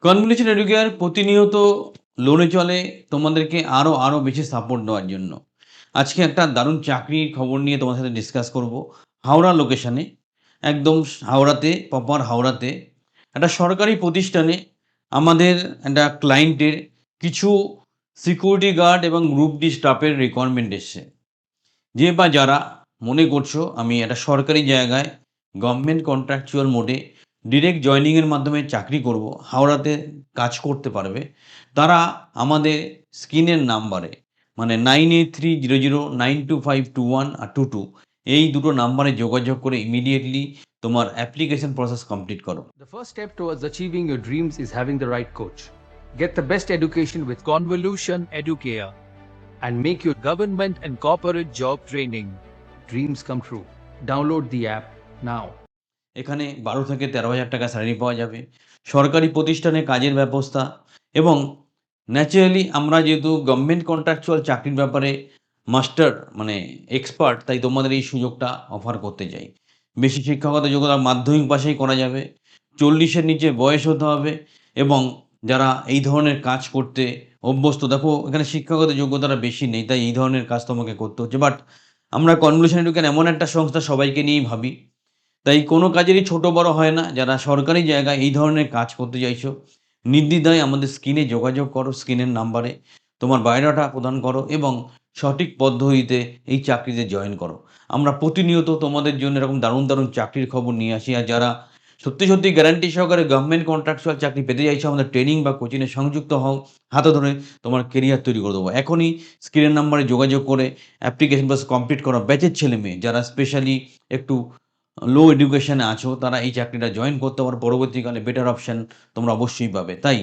Convolution educare প্রতিনিয়ত লড়ে চলে তোমাদেরকে আরও বেশি সাপোর্ট দেওয়ার জন্য। আজকে একটা দারুণ চাকরির খবর নিয়ে তোমার সাথে ডিসকাস করব। হাওড়া লোকেশনে, একদম হাওড়াতে, প্রপার হাওড়াতে একটা সরকারি প্রতিষ্ঠানে আমাদের একটা ক্লায়েন্টের কিছু সিকিউরিটি গার্ড এবং গ্রুপ ডি স্টাফের রিকোয়ারমেন্ট এসছে। যে বা যারা মনে করছো আমি একটা সরকারি জায়গায় গভর্নমেন্ট কন্ট্রাকচুয়াল মোডে ডিরেক্ট জয়েনিংয়ের মাধ্যমে চাকরি করব, হাওড়াতে কাজ করতে পারবে, তারা আমাদের স্ক্রিনের নাম্বারে মানে 9830092521 আর 22 এই দুটো নাম্বারে যোগাযোগ করে ইমিডিয়েটলি তোমার অ্যাপ্লিকেশন প্রসেস কমপ্লিট করো। The first step towards achieving your dreams is having the right coach. Get the best education with Convolution Educare. and make your government and corporate job training dreams come true. Download the app now. এখানে 12 থেকে 13 হাজার টাকা salary পাওয়া যাবে, সরকারি প্রতিষ্ঠানে কাজের ব্যবস্থা, এবং ন্যাচারালি আমরা যেহেতু গভর্নমেন্ট কন্ট্রাকচুয়াল চাকরির ব্যাপারে মাস্টার মানে এক্সপার্ট, তাই তোমাদের এই সুযোগটা অফার করতে চাই। বেশি শিক্ষাগত যোগ্যতা মাধ্যমিক পাশেই করা যাবে, 40-এর নিচে বয়স হতে হবে, এবং যারা এই ধরনের কাজ করতে অভ্যস্ত, দেখো এখানে শিক্ষাগত যোগ্যতাটা বেশি নেই, তাই এই ধরনের কাজ তোমাকে করতে হচ্ছে। বাট আমরা কনভলিউশন এডুকেশন এমন একটা সংস্থা, সবাইকে নিয়েই ভাবি, তাই কোনো কাজেরই ছোট বড় হয় না। যারা সরকারি জায়গায় এই ধরনের কাজ করতে চাইছো, নির্দ্বিধায় আমাদের স্ক্রিনে যোগাযোগ করো, স্ক্রিনের নাম্বারে তোমার বায়োডাটা প্রদান করো এবং সঠিক পদ্ধতিতে এই চাকরিতে জয়েন করো। আমরা প্রতিনিয়ত তোমাদের জন্য এরকম দারুণ চাকরির খবর নিয়ে আসি। আর যারা সত্যি গ্যারান্টি সহকারে গভর্নমেন্ট কন্ট্রাকচুয়াল চাকরি পেতে চাইছো, আমাদের ট্রেনিং বা কোচিংয়ে সংযুক্ত হও, হাতে ধরে তোমার কেরিয়ার তৈরি করে দেবো। এখনই স্ক্রিনের নাম্বারে যোগাযোগ করে অ্যাপ্লিকেশন প্রসেস কমপ্লিট করো। ব্যাচের ছেলেমেয়ে যারা স্পেশালি একটু লো এডুকেশনে আছো, তারা এই চাকরিটা জয়েন করতে পারো। পরবর্তীকালে বেটার অপশন তোমরা অবশ্যই পাবে। তাই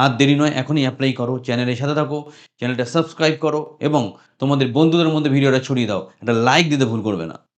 আর দেরি নয়, এখনই অ্যাপ্লাই করো। চ্যানেলের সাথে থাকো, চ্যানেলটা সাবস্ক্রাইব করো এবং তোমাদের বন্ধুদের মধ্যে ভিডিওটা ছড়িয়ে দাও। একটা লাইক দিতে ভুল করবে না।